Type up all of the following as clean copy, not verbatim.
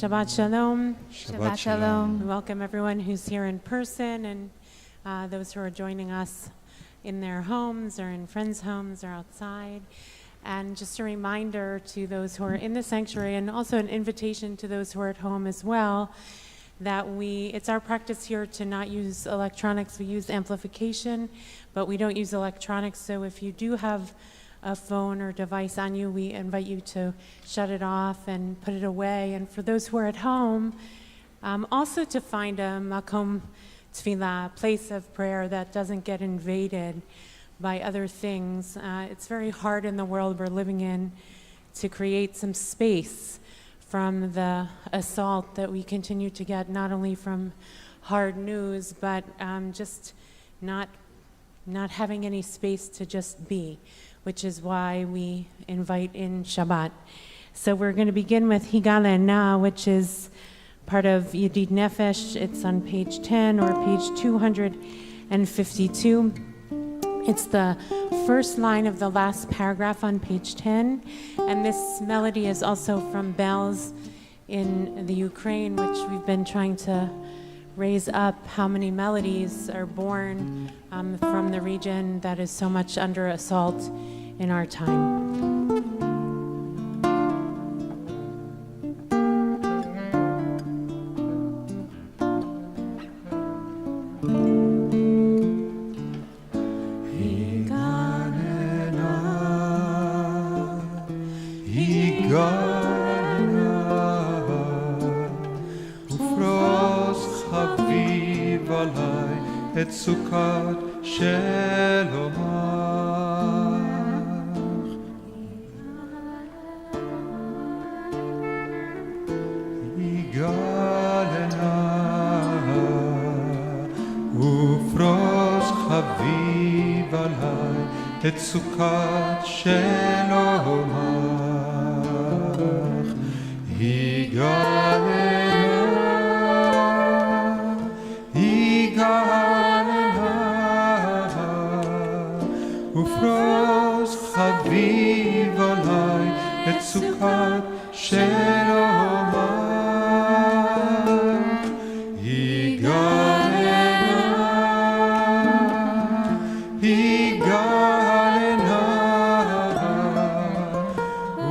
Shabbat Shalom. Shabbat Shalom. We welcome everyone who's here in person and those who are joining us in their homes or in friends' homes or outside. And just a reminder to those who are in the sanctuary, and also an invitation to those who are at home as well, that it's our practice here to not use electronics. We use amplification, but we don't use electronics. So if you do have a phone or device on you, we invite you to shut it off and put it away. And for those who are at home, also to find a makom tefillah, place of prayer that doesn't get invaded by other things. It's very hard in the world we're living in to create some space from the assault that we continue to get, not only from hard news, but just not having any space to just be, which is why we invite in Shabbat. So we're going to begin with Higalena, which is part of Yedid Nefesh. It's on page 10 or page 252. It's the first line of the last paragraph on page 10. And this melody is also from bells in the Ukraine, which we've been trying to raise up how many melodies are born from the region that is so much under assault in our time. את סוכת שלומך יגלנה ופרוס חביב עלי את סוכת שלומך יגלנה ופרוס חביב עלי את סוכת שלומך יגלנה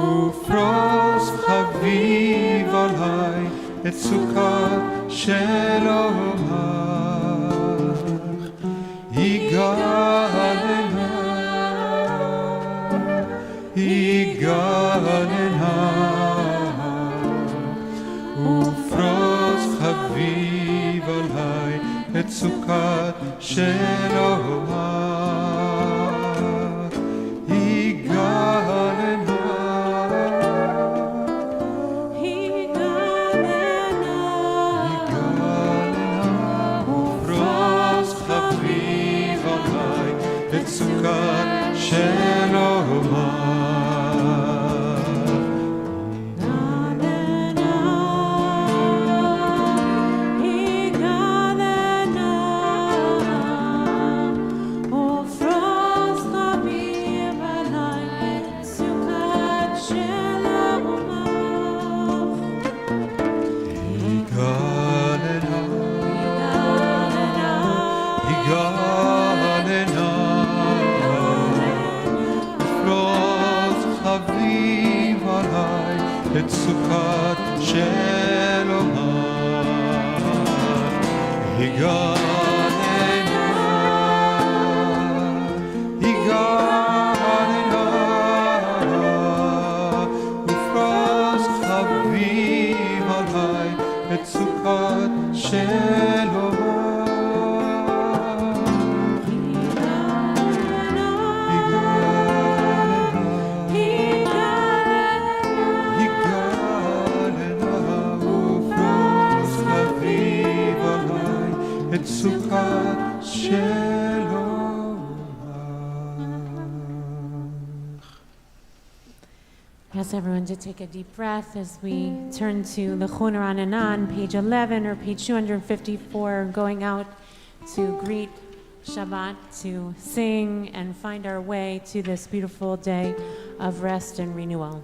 ופרוס חביב עלי את סוכת שלומך יגלנה ופרוס חביב עלי את סוכת שלומך ופרוס חביב עלי את סוכת שלומך את סוכת שלומך יגלנה ופרוס חביב עלי את סוכת שלומך את סוכת שלומך. Ask everyone to take a deep breath as we turn to Lechon Ra'anan, page 11 or page 254, going out to greet Shabbat, to sing and find our way to this beautiful day of rest and renewal.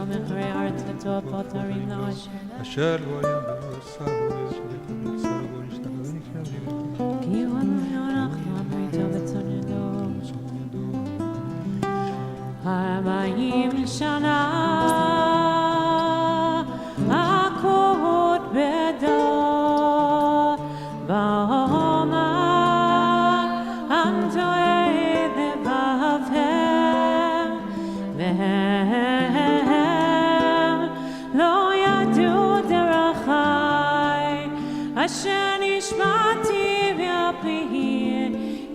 Israel mechare haaretz leTorah potarim la'Hashem. אשר לא היה ועשה ושלט ונצר ונשתנה ונקרא כי הוא אדוני אנחנו בריתו וצוננו. 40 שנה עקוד בדור בעומר המטועה לבבם והם לא ידעו דרכי אשר נשבעתי באפי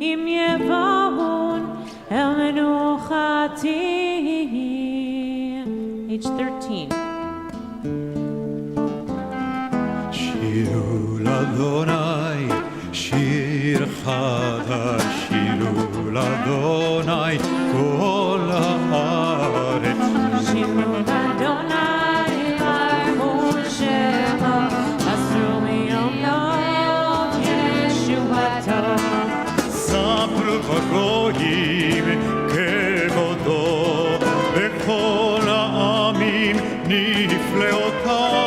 אם יבואון אל מנוחתי. Page 13. שירו לאדוני שיר חדש, שירו לאדוני כל הארץ. שירו לאדוני ערבו שמו, אסרו מיום יום ישועתו. ספרו בגויים כבודו, וכל העמים נפלאותיו.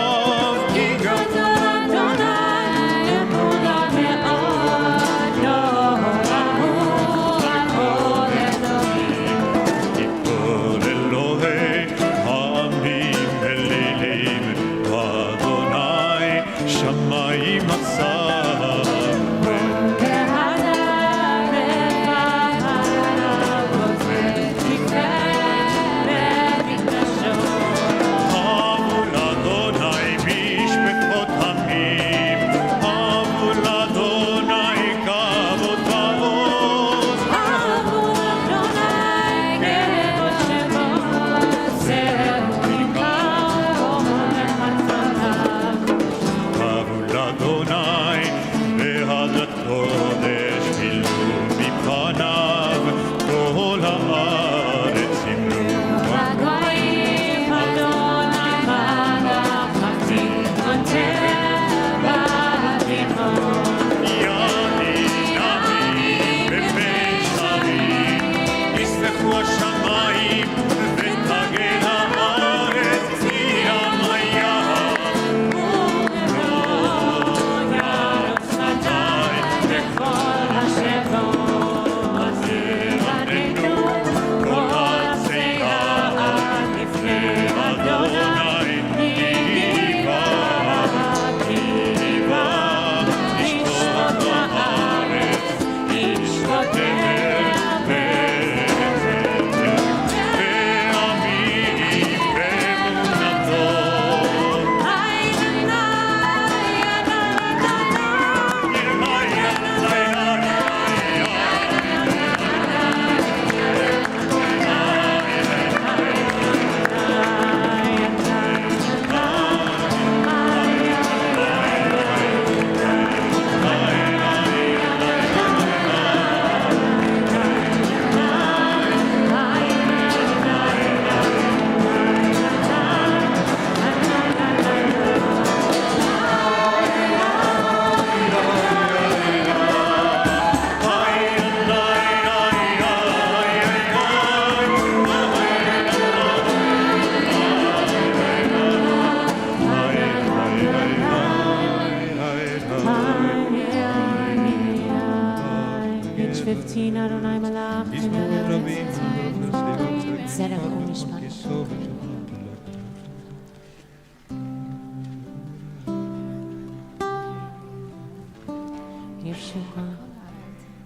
כי גדול אדוני אמונה מאוד, נורא הוא הכל אלוהים. כל אלוהי העמים אלילים, ואדוני שמיים עשה.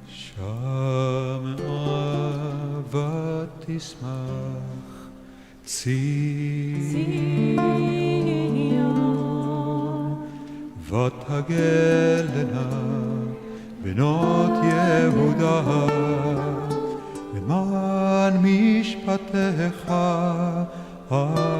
שם אהבת תשמח ציון ותגלנה בנות יהודה למען משפטך אדוני.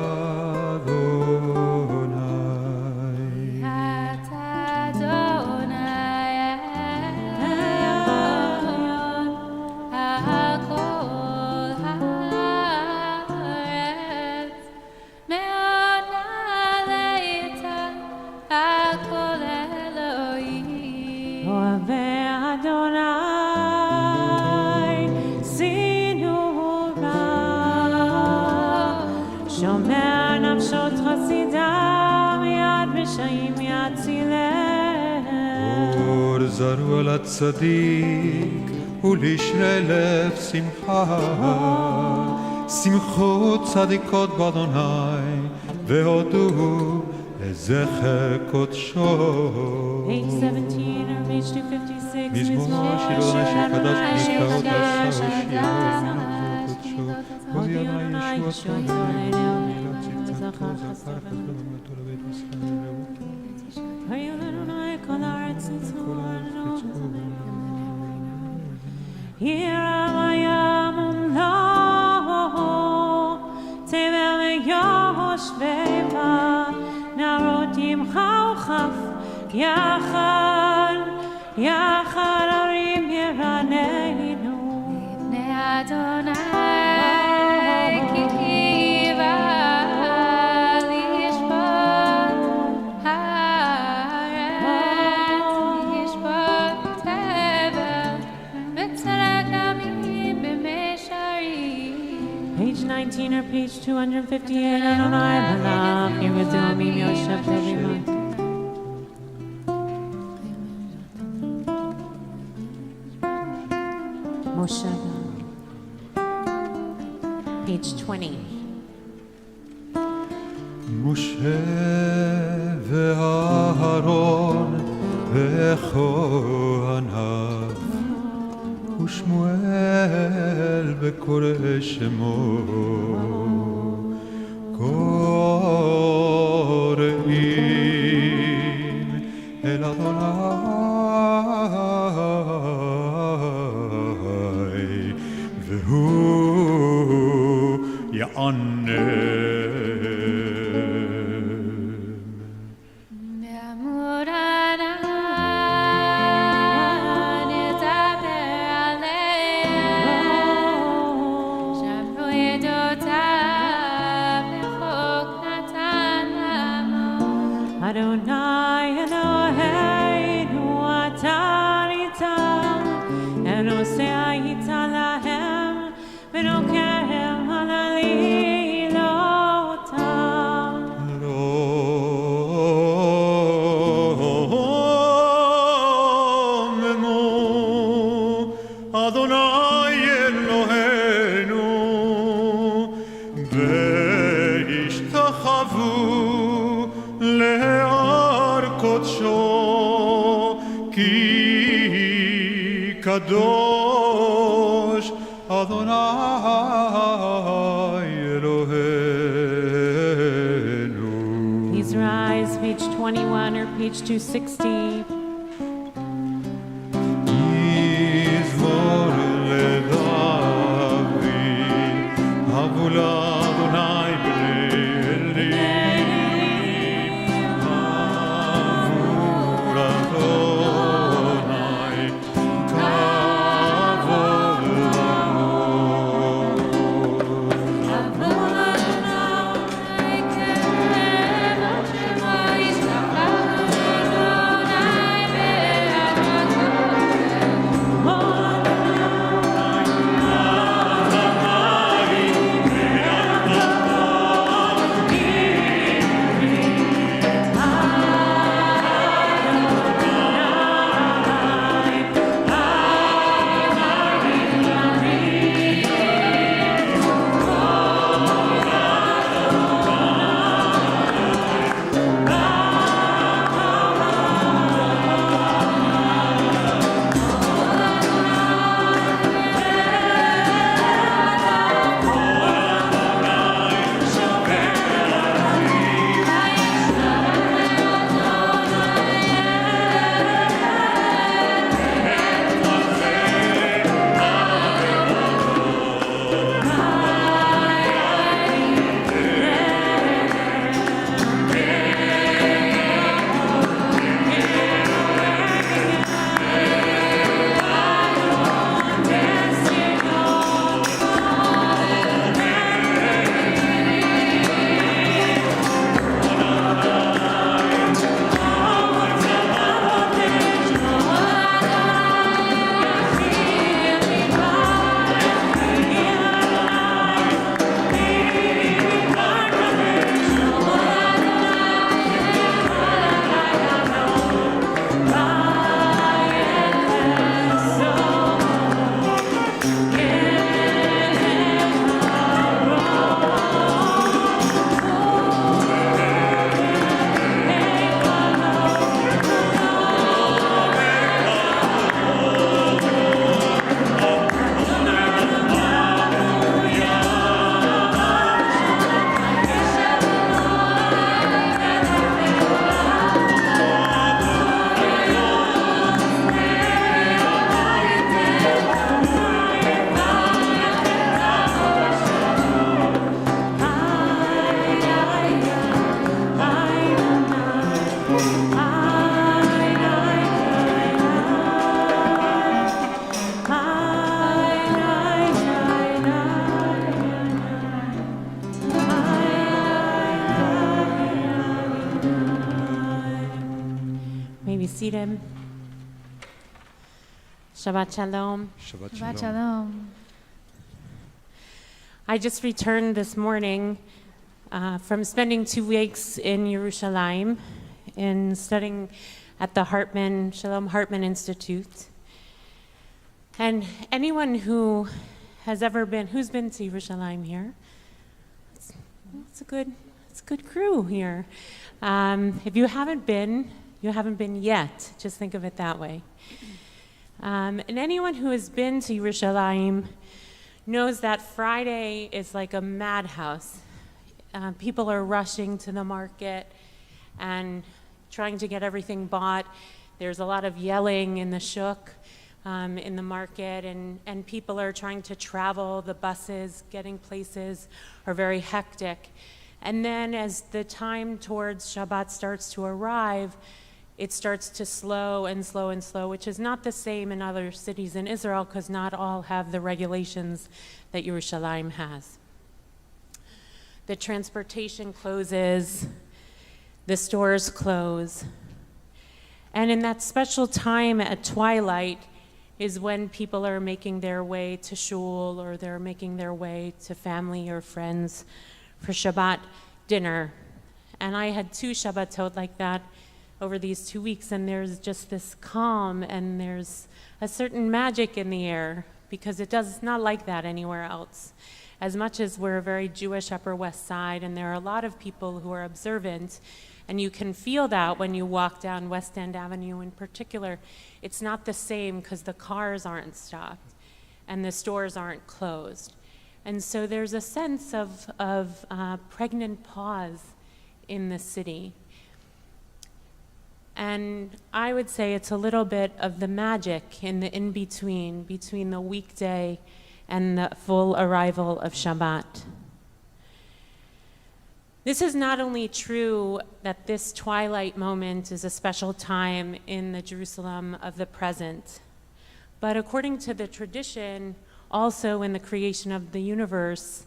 Adonis, Sinura. נפשות חסידה מיד רשעים יצילם. אור זרו על הצדיק ולישרי לב שמחה. שמחו צדיקות באדוני והודו לזכר קודשו. Page 17 or page 256. מזמור השירו שקדש נפלאות עשה ושירו הודיע לה ישועתו לעולם זכר חסר ולמדו לבית ישראל. היו לאדוני כל הארץ נצחו ירם הים ומלואו תבל ויושביה נערות ימחה וכף יחד יחד ערים ירננו לפני אדוני כי בא לשפוט הארץ לשפוט תבל בצדק עמים במישרים. Page 19 or page 258 Adonai Malach Yeruzalem Yosef Teviman. Moshe. Page 20. משה ואהרון וכהניו ושמואל בקורא שמו קוראים אל אדוני והוא יענם. בעמוד ענן ידבר עליהם שמרו עדותיו לחוק נתן עמו. Adonai Eloheinu atar itam enose ayita lahem v'nokerem halalilotam. רוממו אדוני אלוהינו והשתחוו להר קודשו כי קדוש אדוני אלוהינו. Please rise, page 21 or page 260. מזמור לדוד הבו לאדוני בני אלים עבור אדוני כבוד עבור אדוני כבוד שמו ישתחוו seated. Shabbat Shalom. Shabbat Shabbat Shalom. Shalom. I just returned this morning from spending 2 weeks in Yerushalayim in studying at the Shalom Hartman Institute. And anyone who has who's been to Yerushalayim here? It's a good crew here. If you haven't been yet. Just think of it that way. And anyone who has been to Yerushalayim knows that Friday is like a madhouse. People are rushing to the market and trying to get everything bought. There's a lot of yelling in the shuk, in the market, and people are trying to travel. The buses getting places are very hectic. And then as the time towards Shabbat starts to arrive, it starts to slow and slow and slow, which is not the same in other cities in Israel because not all have the regulations that Yerushalayim has. The transportation closes, the stores close, and in that special time at twilight is when people are making their way to shul or they're making their way to family or friends for Shabbat dinner. And I had 2 Shabbatot like that over these 2 weeks, and there's just this calm and there's a certain magic in the air because it does not like that anywhere else. As much as we're a very Jewish Upper West Side and there are a lot of people who are observant, and you can feel that when you walk down West End Avenue in particular, it's not the same because the cars aren't stopped and the stores aren't closed. And so there's a sense of pregnant pause in the city. And I would say it's a little bit of the magic in the in-between, between the weekday and the full arrival of Shabbat. This is not only true that this twilight moment is a special time in the Jerusalem of the present, but according to the tradition, also in the creation of the universe,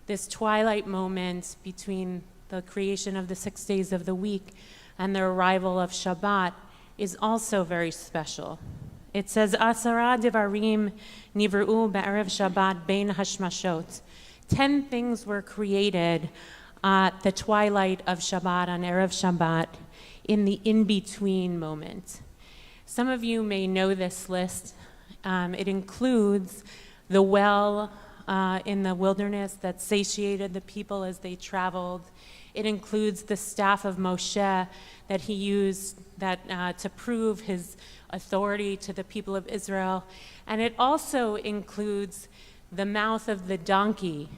this twilight moment between the creation of the 6 days of the week and the arrival of Shabbat is also very special. It says, Asara Devarim Nivru Ba'erev Shabbat Bein Hashmashot. 10 things were created at the twilight of Shabbat, on Erev Shabbat, in the in-between moment. Some of you may know this list. It includes the well in the wilderness that satiated the people as they traveled. It includes the staff of Moshe that he used to prove his authority to the people of Israel. And it also includes the mouth of the donkey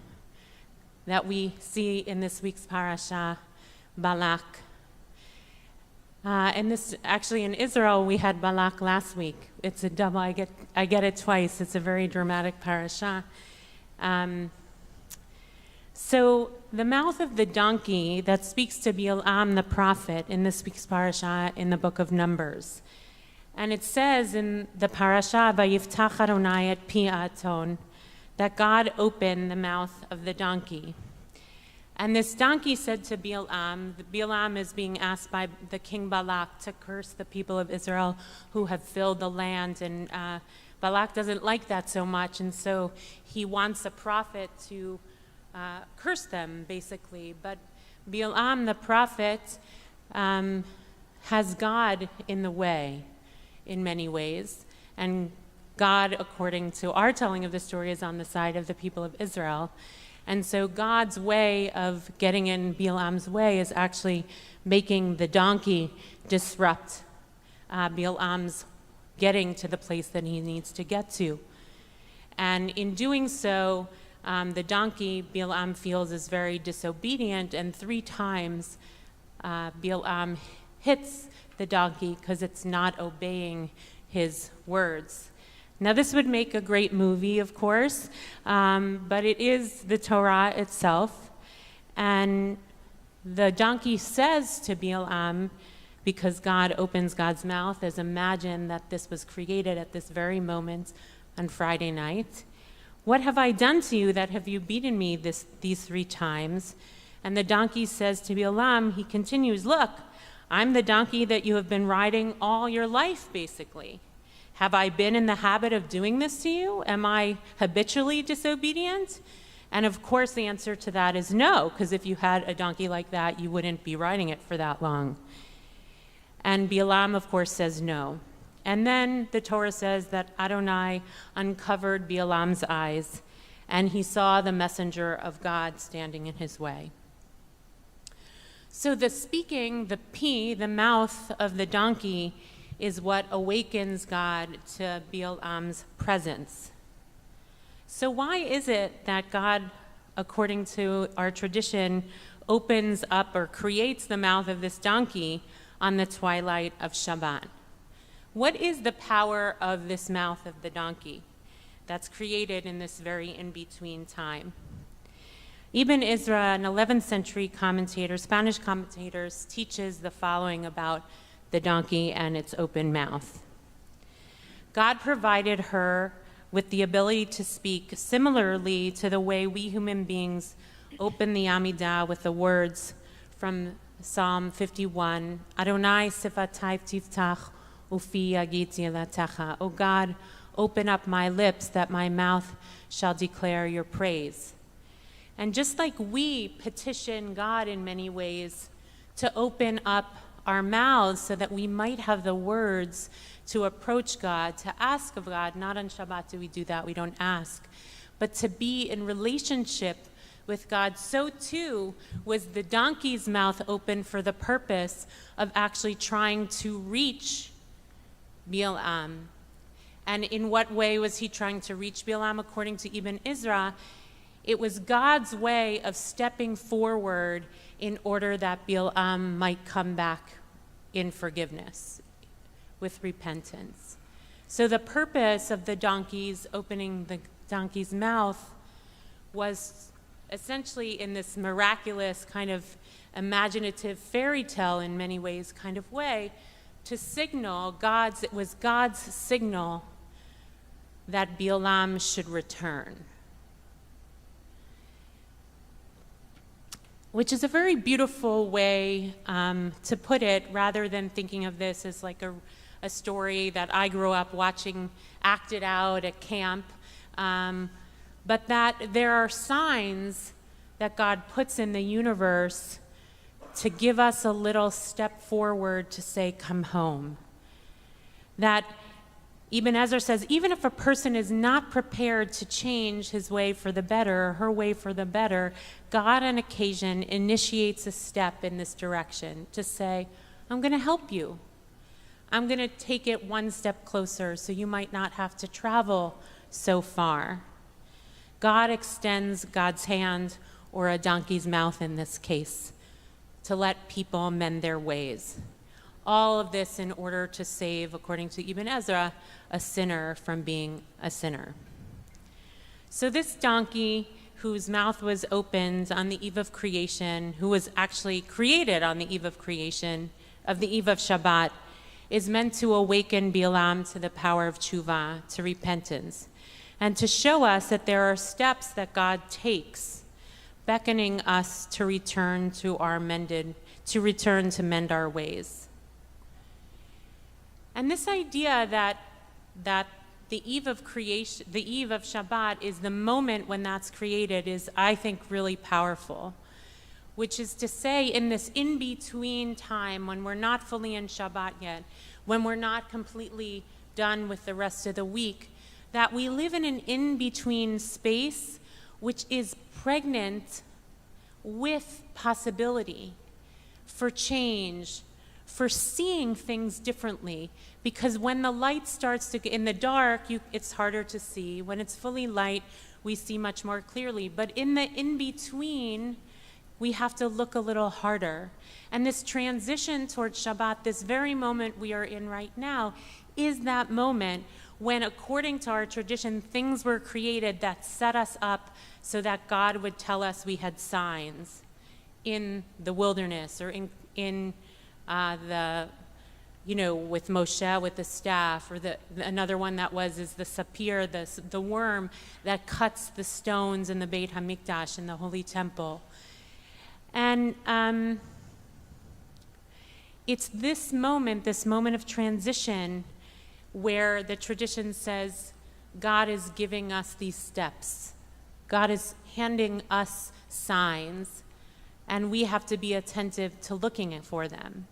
that we see in this week's parasha, Balak. And this, actually in Israel, we had Balak last week. It's a double, I get it twice. It's a very dramatic parasha. So the mouth of the donkey that speaks to Bilam the prophet in this week's parasha in the book of Numbers. And it says in the parasha, Vayiftach Adonai et pi aton, that God opened the mouth of the donkey. And this donkey said to Bilam is being asked by the king Balak to curse the people of Israel who have filled the land. And Balak doesn't like that so much, and so he wants a prophet to curse them, basically. But Bilam, the prophet, has God in the way in many ways. And God, according to our telling of the story, is on the side of the people of Israel. And so God's way of getting in Bilam's way is actually making the donkey disrupt Bilam's getting to the place that he needs to get to. And in doing so, the donkey, Bilam feels, is very disobedient, and 3 times Bilam hits the donkey because it's not obeying his words. Now, this would make a great movie, of course, but it is the Torah itself. And the donkey says to Bilam, because God opens God's mouth, as imagine that this was created at this very moment on Friday night. What have I done to you that have you beaten me these 3 times? And the donkey says to Bilam, he continues, look, I'm the donkey that you have been riding all your life, basically. Have I been in the habit of doing this to you? Am I habitually disobedient? And of course, the answer to that is no, because if you had a donkey like that, you wouldn't be riding it for that long. And Bilam, of course, says no. And then the Torah says that Adonai uncovered Bilam's eyes, and he saw the messenger of God standing in his way. So the speaking, the pi, the mouth of the donkey, is what awakens God to Bilam's presence. So why is it that God, according to our tradition, opens up or creates the mouth of this donkey on the twilight of Shabbat? What is the power of this mouth of the donkey that's created in this very in-between time? Ibn Ezra, an 11th century commentator, Spanish commentator, teaches the following about the donkey and its open mouth. God provided her with the ability to speak similarly to the way we human beings open the Amidah with the words from Psalm 51, Adonai sifatayv tiftach ufi yagid yelatecha. O God, open up my lips that my mouth shall declare your praise. And just like we petition God in many ways to open up our mouths so that we might have the words to approach God, to ask of God, not on Shabbat do we do that, we don't ask, but to be in relationship with God, so too was the donkey's mouth open for the purpose of actually trying to reach Bilam. And in what way was he trying to reach Bilam? According to Ibn Ezra, it was God's way of stepping forward in order that Bilam might come back in forgiveness, with repentance. So the purpose of the donkey's opening the donkey's mouth was essentially in this miraculous kind of imaginative fairy tale in many ways kind of way to signal it was God's signal that Bilam should return. Which is a very beautiful way to put it, rather than thinking of this as like a story that I grew up watching acted out at camp, but that there are signs that God puts in the universe to give us a little step forward to say, come home. That Ibn Ezra says, even if a person is not prepared to change his way for the better, or her way for the better, God on occasion initiates a step in this direction to say, I'm going to help you. I'm going to take it one step closer so you might not have to travel so far. God extends God's hand, or a donkey's mouth in this case, to let people mend their ways. All of this in order to save, according to Ibn Ezra, a sinner from being a sinner. So this donkey, whose mouth was opened on the eve of creation, who was actually created on the eve of creation, of the eve of Shabbat, is meant to awaken Bilam to the power of tshuva, to repentance, and to show us that there are steps that God takes, beckoning us to return to mend our ways. And this idea that the eve of creation, the eve of Shabbat, is the moment when that's created is, I think, really powerful. Which is to say, in this in-between time, when we're not fully in Shabbat yet, when we're not completely done with the rest of the week, that we live in an in-between space which is pregnant with possibility for change, for seeing things differently. Because when the light starts to get in the dark, it's harder to see. When it's fully light, we see much more clearly. But in the in-between, we have to look a little harder. And this transition towards Shabbat, this very moment we are in right now, is that moment when, according to our tradition, things were created that set us up so that God would tell us we had signs in the wilderness, or in with Moshe with the staff, or another one that is the sapir, the worm that cuts the stones in the Beit HaMikdash, in the Holy Temple. And it's this moment of transition, where the tradition says God is giving us these steps. God is handing us signs, and we have to be attentive to looking for them.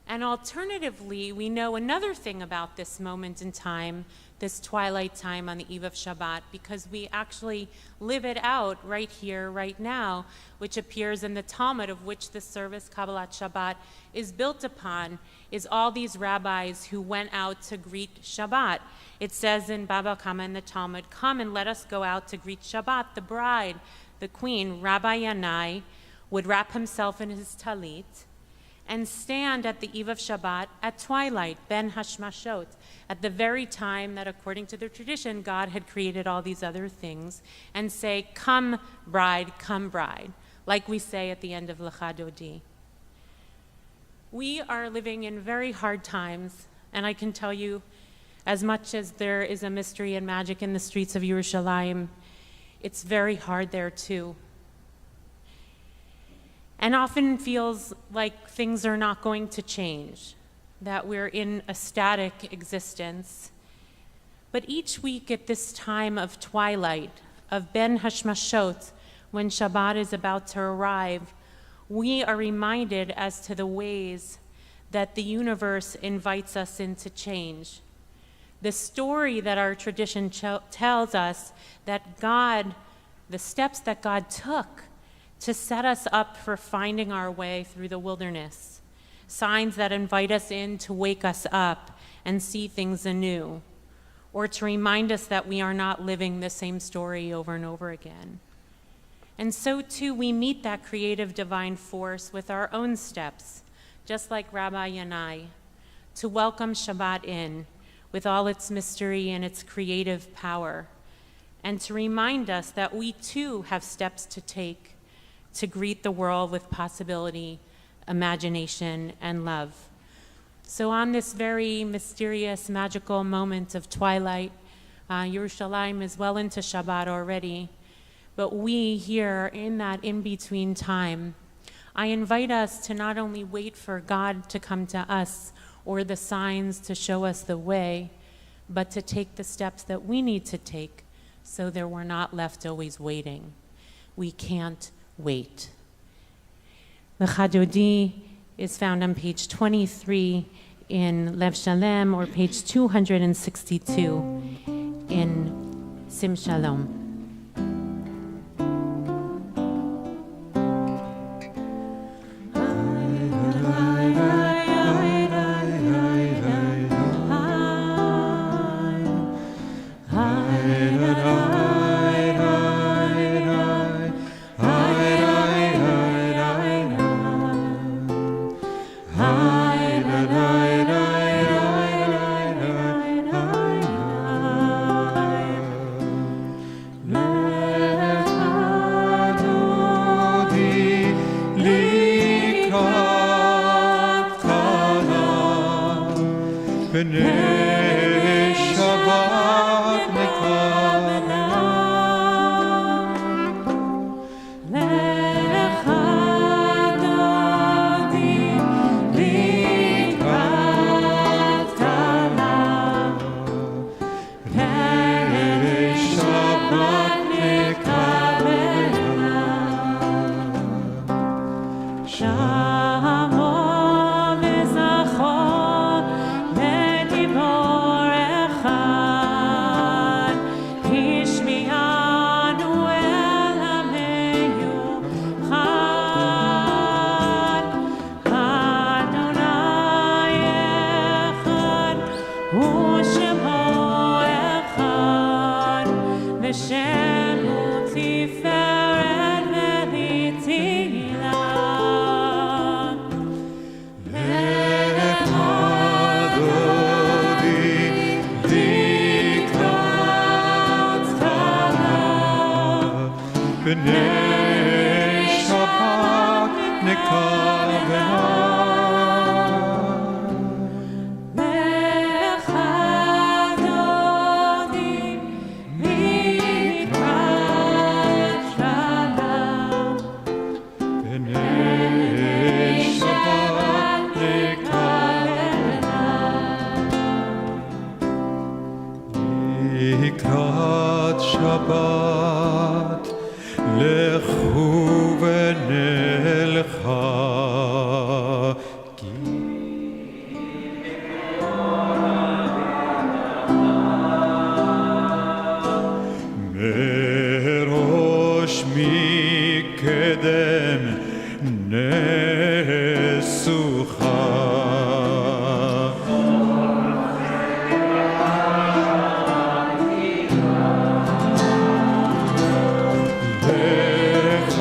And alternatively, we know another thing about this moment in time, this twilight time on the eve of Shabbat, because we actually live it out right here, right now, which appears in the Talmud, of which the service Kabbalat Shabbat is built upon, is all these rabbis who went out to greet Shabbat. It says in Baba Kama in the Talmud, "Come and let us go out to greet Shabbat." The bride, the queen, Rabbi Yanai, would wrap himself in his talit and stand at the eve of Shabbat at twilight, ben hashmashot, at the very time that, according to the tradition, God had created all these other things, and say, "Come, bride, like we say at the end of Lecha Dodi. We are living in very hard times, and I can tell you, as much as there is a mystery and magic in the streets of Yerushalayim, it's very hard there too. And often feels like things are not going to change, that we're in a static existence. But each week at this time of twilight, of Ben Hashmashot, when Shabbat is about to arrive, we are reminded as to the ways that the universe invites us into change. The story that our tradition tells us that God, the steps that God took to set us up for finding our way through the wilderness, signs that invite us in to wake us up and see things anew, or to remind us that we are not living the same story over and over again. And so too, we meet that creative divine force with our own steps, just like Rabbi Yanai, to welcome Shabbat in with all its mystery and its creative power, and to remind us that we too have steps to take to greet the world with possibility, imagination, and love. So on this very mysterious, magical moment of twilight, Yerushalayim is well into Shabbat already, but we here in that in-between time, I invite us to not only wait for God to come to us or the signs to show us the way, but to take the steps that we need to take so that we're not left always waiting. We can't wait. Lecha Dodi is found on page 23 in Lev Shalem, or page 262 in Sim Shalom. וסוחה לך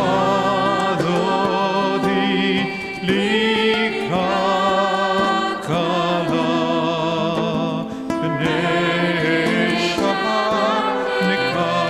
דודי לקראת כלה פני שבת נקרא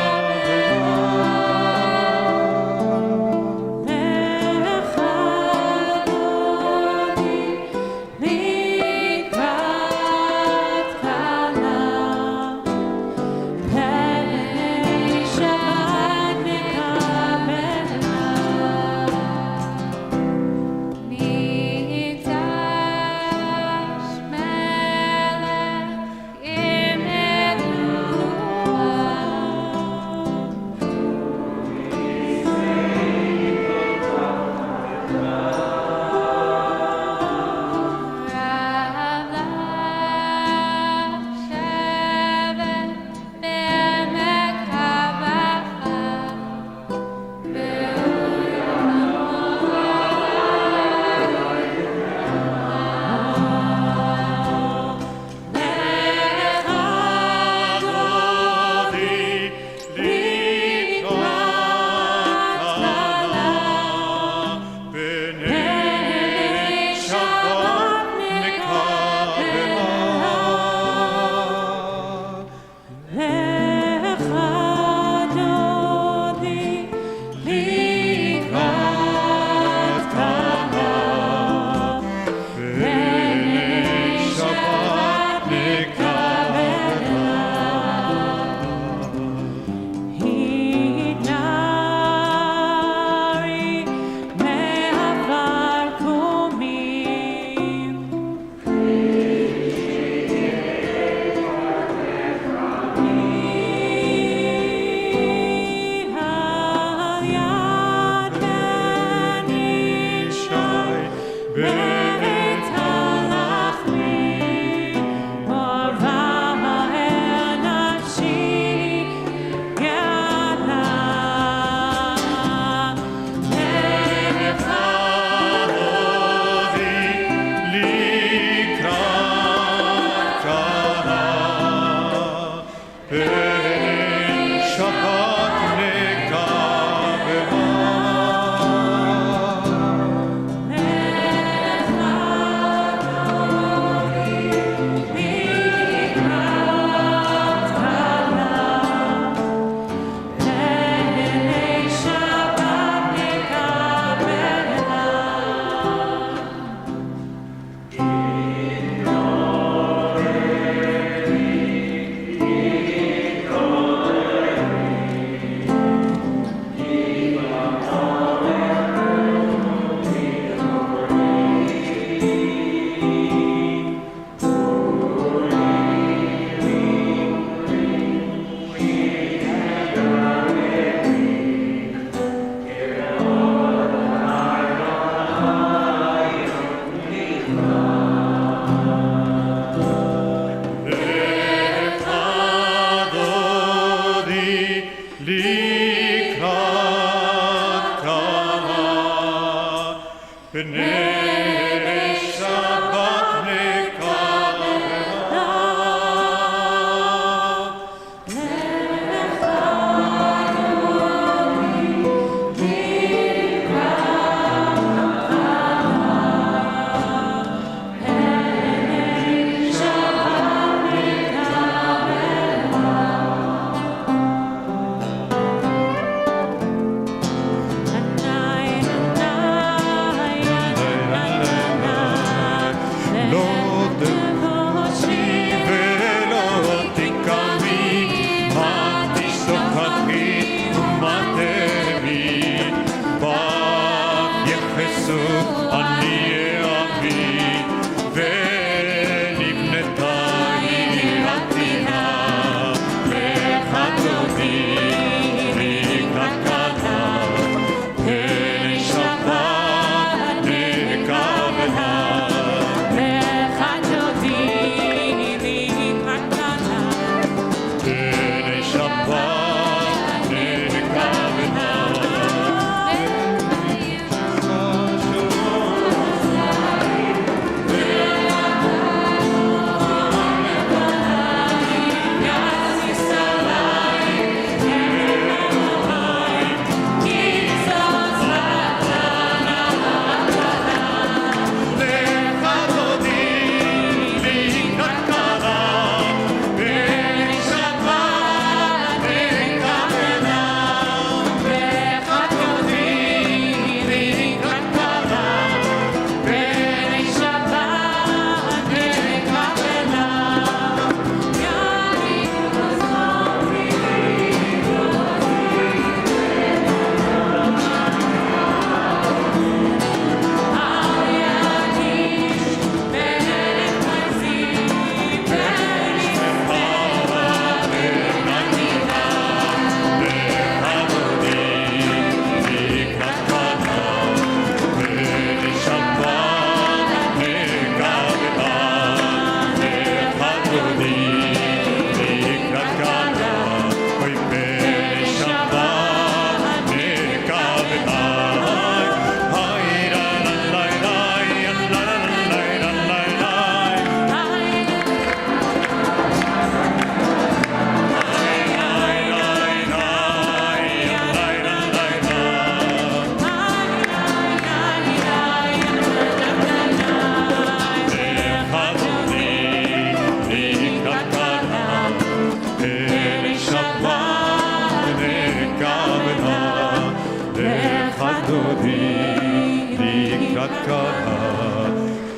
nekala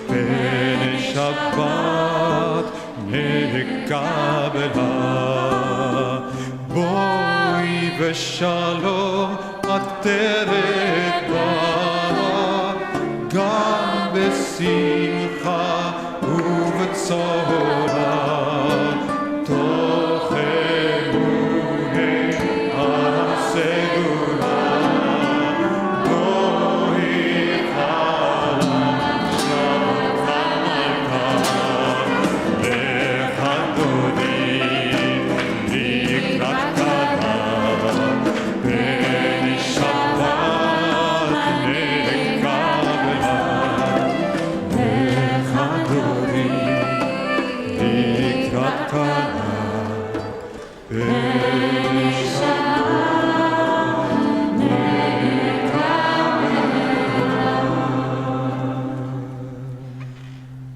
ben Shabbat nekabela boi v'shalom ateret bara gam besimcha uvetzora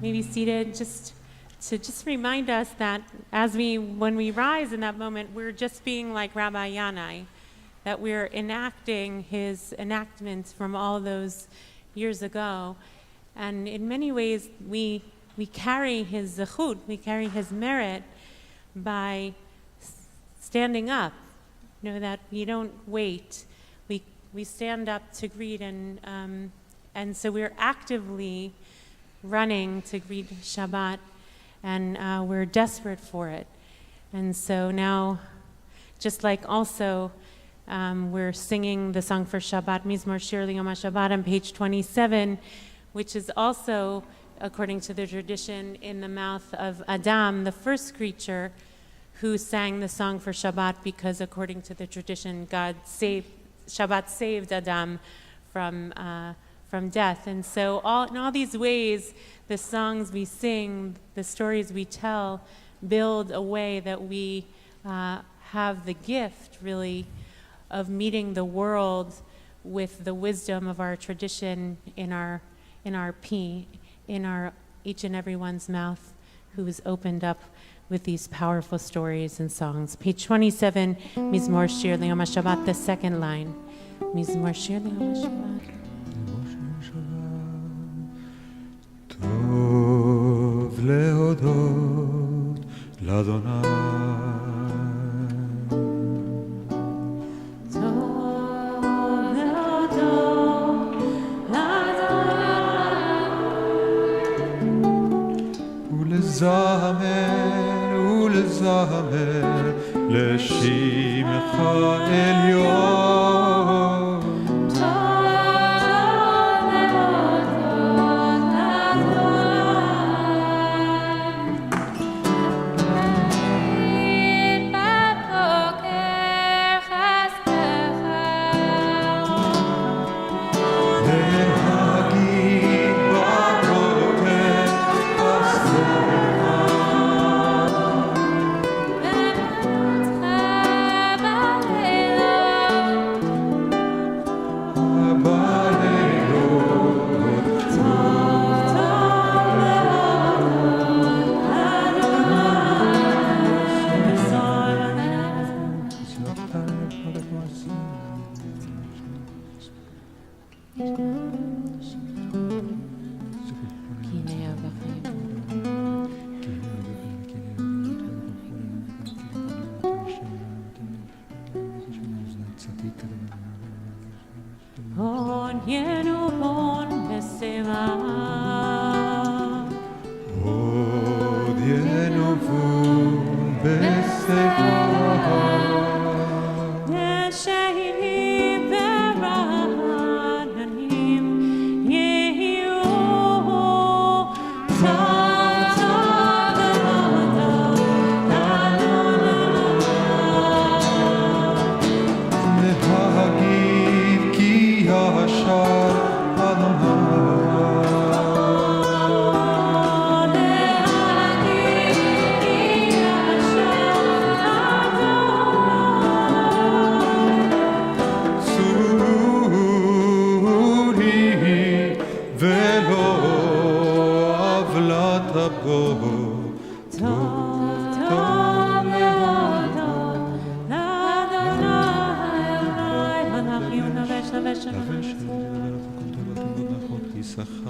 Maybe seated, just to remind us that when we rise in that moment, we're just being like Rabbi Yanai, that we're enacting his enactments from all those years ago. And in many ways, we carry his zechut, we carry his merit by standing up. You know, that we don't wait. We stand up to greet, and so we're actively running to greet Shabbat, and we're desperate for it. And so now, just like also we're singing the song for Shabbat, Mizmor Shir L'Yom HaShabbat on page 27, which is also, according to the tradition, in the mouth of Adam, the first creature who sang the song for Shabbat, because according to the tradition, Shabbat saved Adam from death. And so in all these ways, the songs we sing, the stories we tell, build a way that we have the gift, really, of meeting the world with the wisdom of our tradition in our each and everyone's mouth, who is opened up with these powerful stories and songs. Page 27, Mizmor Shir L'Yom HaShabbat, the second line. Mizmor Shir L'Yom HaShabbat. Tov lehodot l'Adonai. Tov lehodot l'Adonai. ולזמר לשמך עליון. Sachar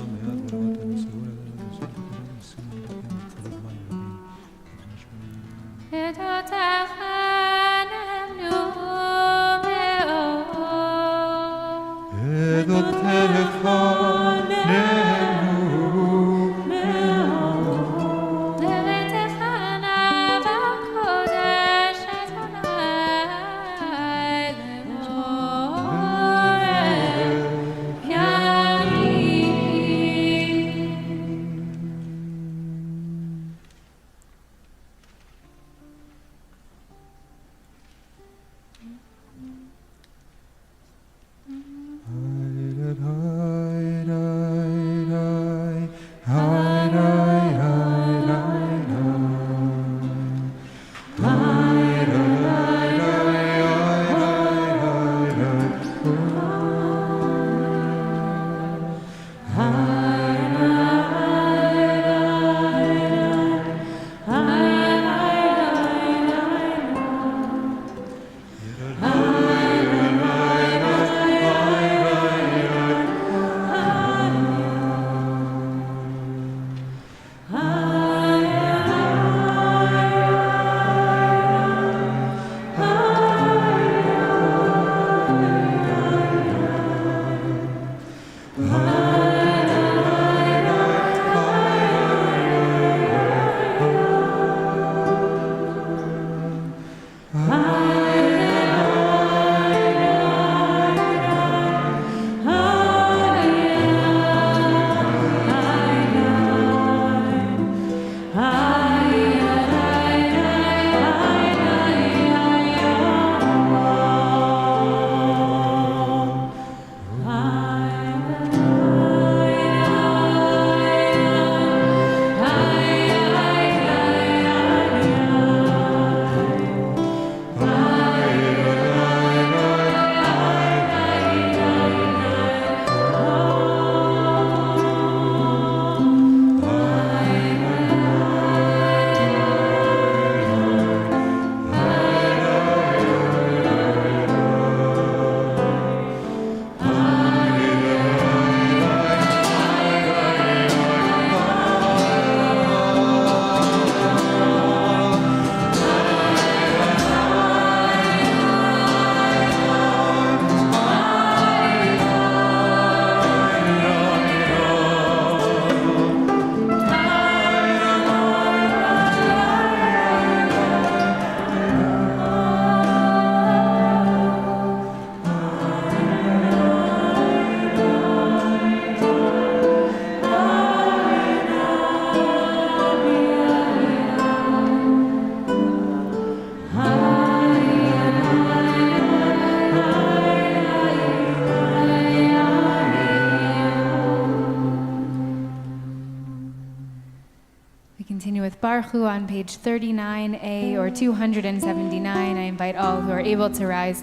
Baruch Hu on page 39A or 279. I invite all who are able to rise,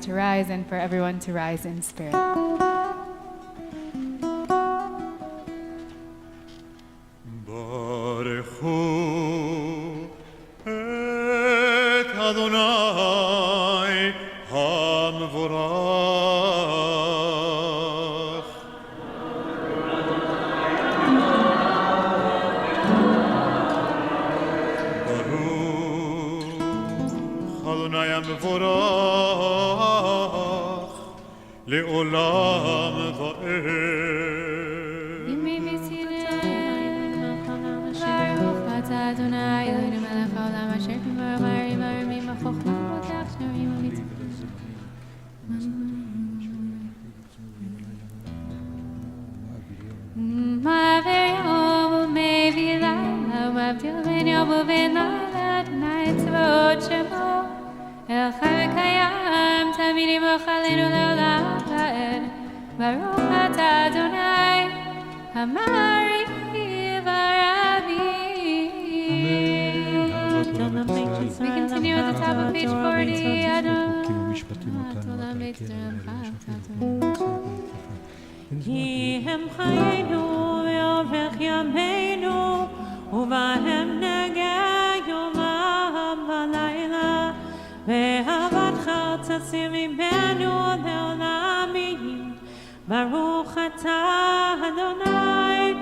and for everyone to rise in spirit. Baruch Hu et Adonai HaMevorach. מבורך לעולם ועד. ימי מצילנו, ברוך אתה אדוני אלוהינו מלך העולם אשר כמר מרים מרמים החוכמה פותח שרים מעביר יום ומביא לילה ומבדיל בין יום ובין לילה אדוני צבאות שמו אל חי וקיים, תמיד ימוך עלינו לעולם ועד. ברוך אתה אדוני, המעריב הרבי. We continue at the top of page 40. כי הם חיינו ואורך ימינו, ובהם נגע יומם ולילה. ואהבתך תשים ממנו לעולמים. ברוך אתה אדוני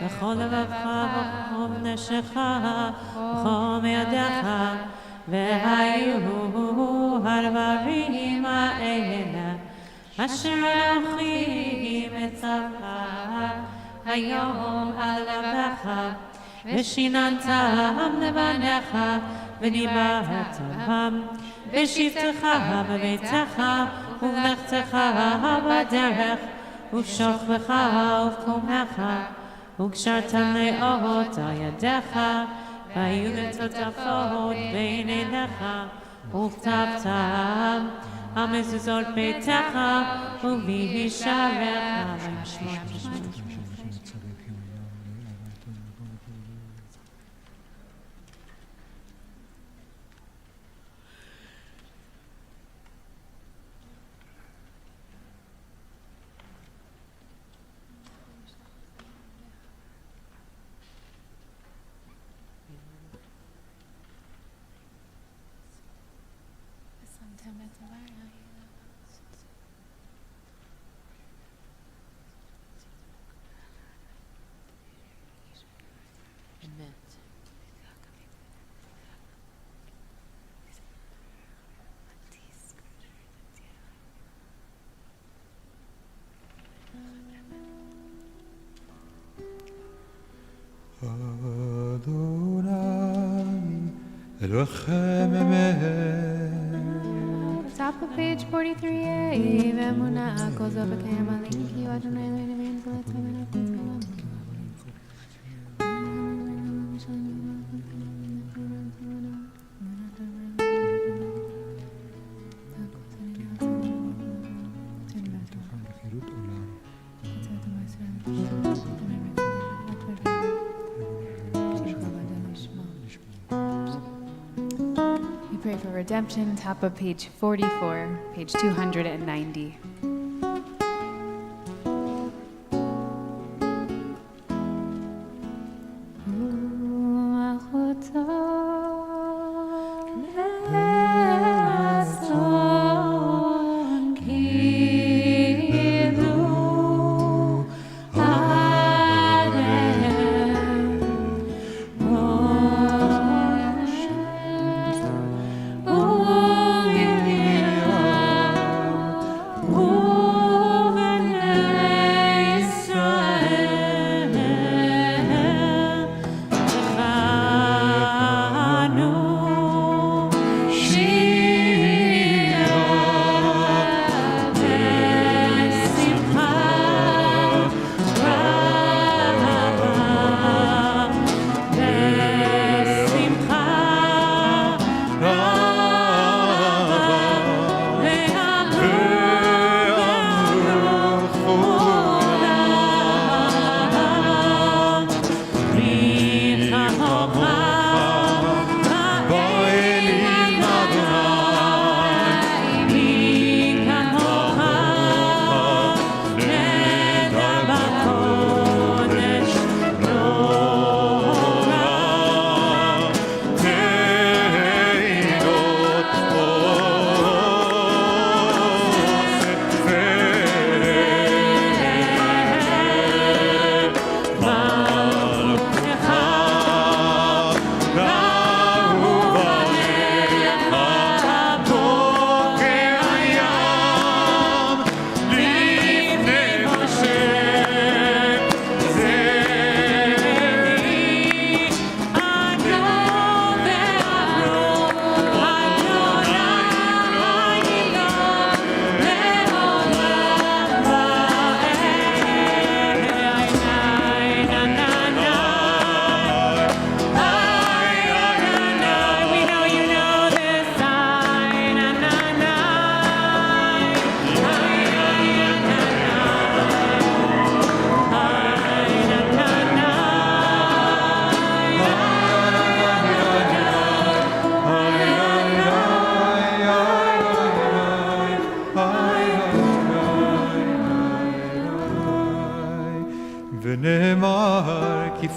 בכל לבבך ובכל נפשך ובכל ידיך והיו הדברים האלה אשר אנוכי מצווה היום על לבבך ושיננתם לבניך ודיברתם בשבתך בביתך ובלכתך בדרך ובשוכבך ובקומך וקשרתם לאות על ידיך והיו לטוטפות בין עיניך וכתבתם על מזוזות ביתך ובשעריך Top of page 43A, Vemuna, goes up a camera, link you, I don't know, Pray for redemption, top of page 44, page 290. Oh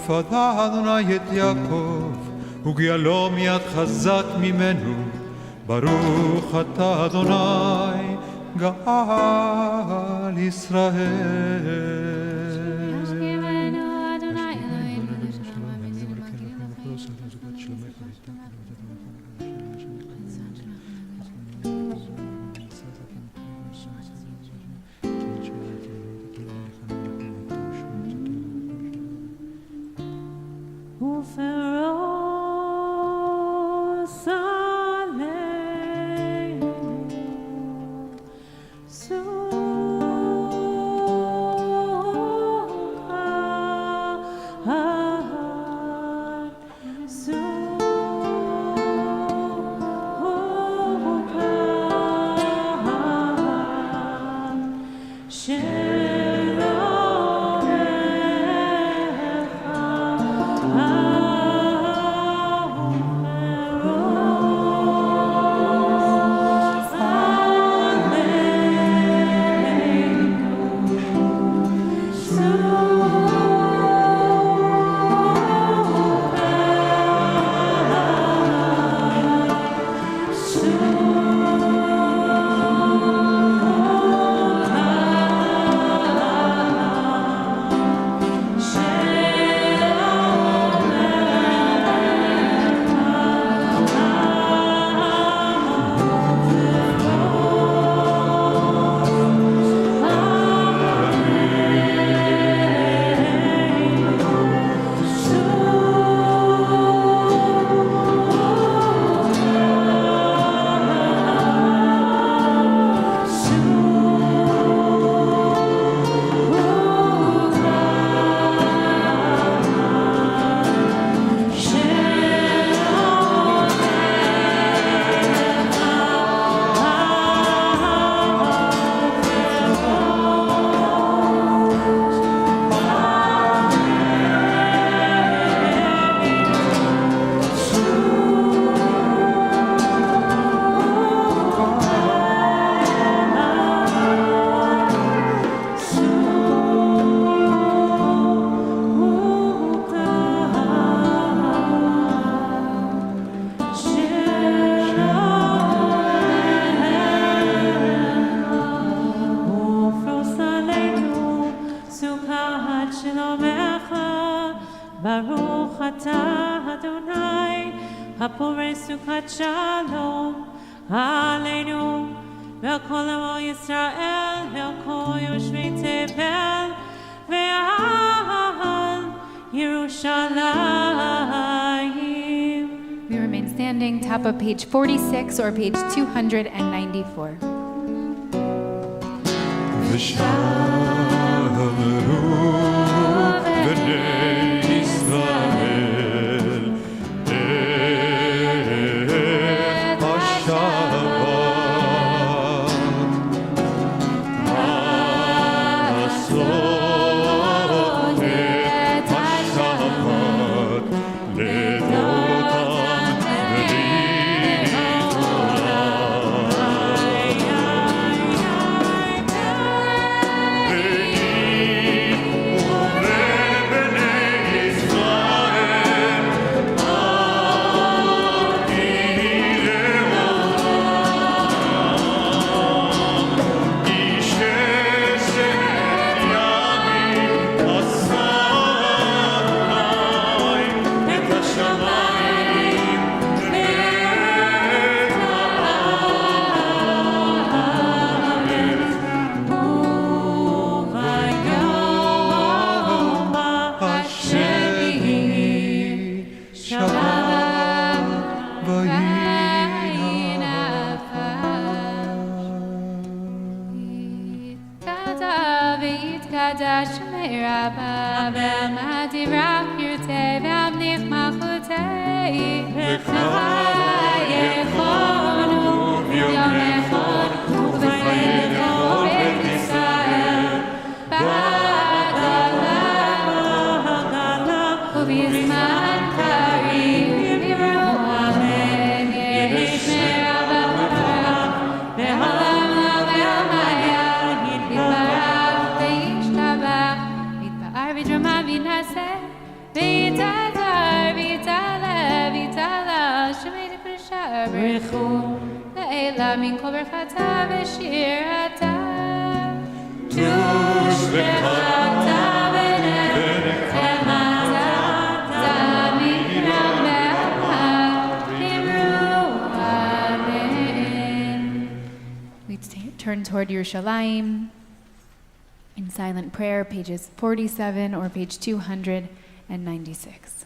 ופדה אדוני את יעקב, וגייलो מיד חזק ממנו. ברוך אתה אדוני גאל ישראל. Shabbat Shalom, Aleinu, Ve'kol Amo Yisrael, Ve'kol Yoshvei Tebel, Ve'al Yerushalayim. We remain standing, top of page 46 or page 294. Be יברכו לעילה מכל ברכתה ושירתה. תושבחתה ונקמה תמיד רבה נמרו אמן. We turn toward Yerushalayim in silent prayer, pages 47 or page 296.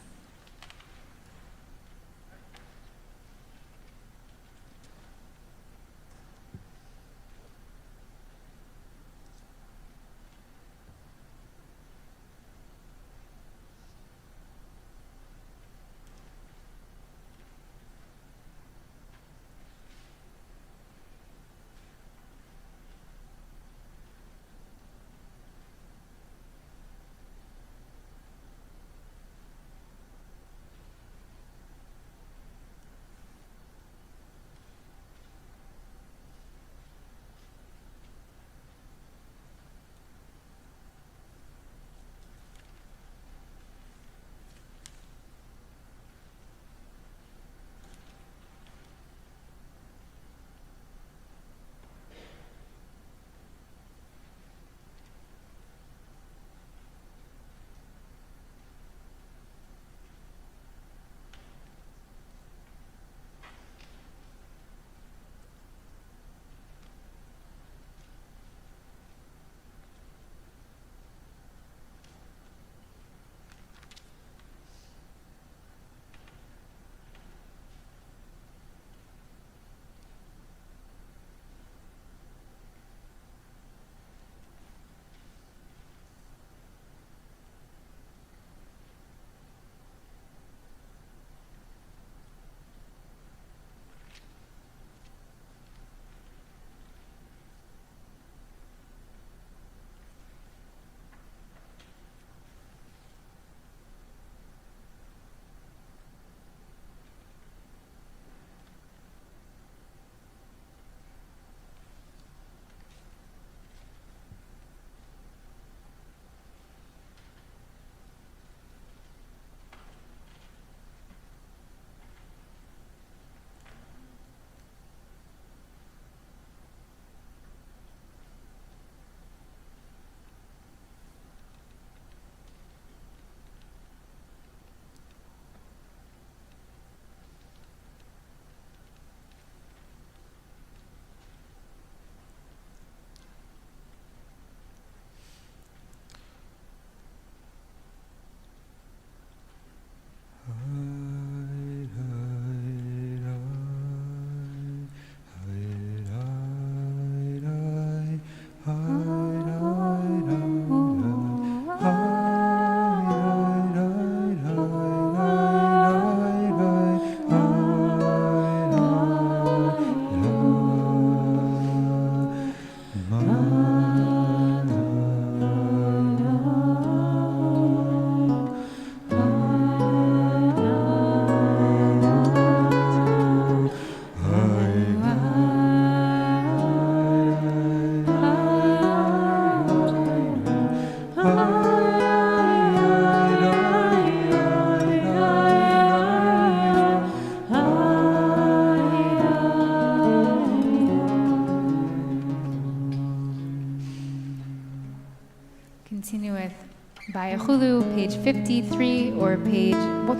Page 53 or page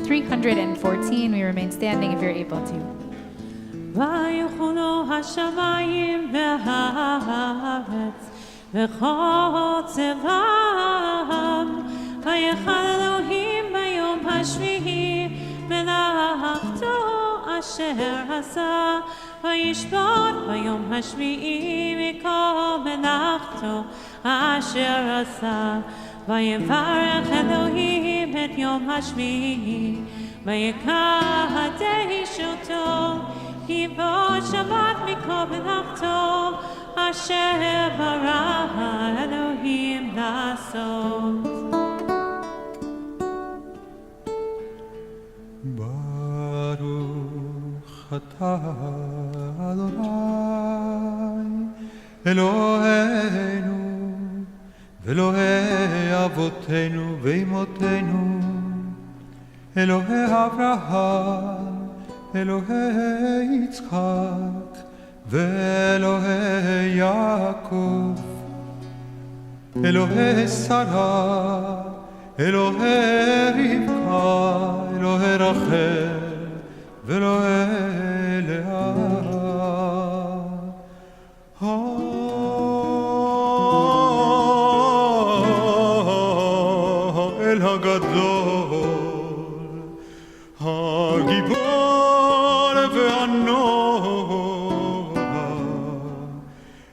314. We remain standing if you're able to. ויחולו השמיים והארץ וכל צבאם ויחל אלוהים ביום השביעי מלאכתו אשר עשה וישבות ביום השביעי מכל מלאכתו אשר עשה ויברך אלוהים את יום השביעי ויקדש אותו כבוד שבת מכל מלאכתו אשר ברא אלוהים לעשות. ברוך אתה אדוני אלוהינו ואלוהי אבותינו ואמותינו אלוהי אברהם אלוהי יצחק ואלוהי יעקב, אלוהי שרה, אלוהי רבקה, אלוהי רחל ואלוהי לאה. האל הגדול, הגיבור והנורא,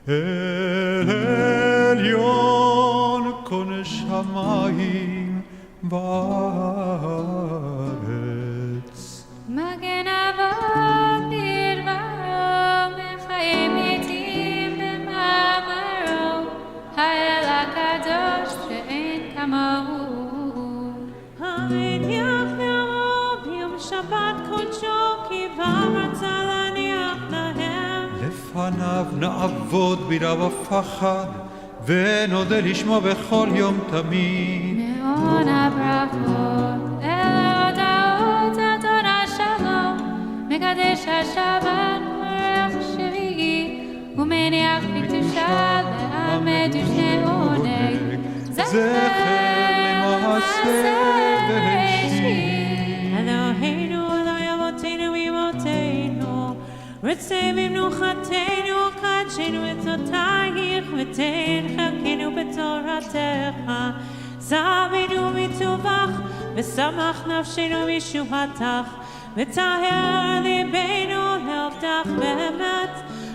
אל עליון קונה שמיים בארץ. מגן אבות בדברו, מחיים מתים במאמרו, האל הקדוש שאין כמוהו. המניח נאמו ביום שבת קודשו, כי בם רצה להניח להם. לפניו נעבוד ביראה ופחד, ונודה לשמו בכל יום תמיד. מעון הברכות, אל הודעות אדון השלום, מקדש השבת ערך שביעי, ומניח בקדושה לעמד ושני עונג, זכר למעשה בראשית. אלוהינו אלוהי אבותינו ואמותינו, רצה במנוחתנו, קדשנו עצותייך, ותן חלקנו בתורתך. זבינו מטובך, ושמח נפשנו משובתך, וטהר ליבנו לעבדך באמת,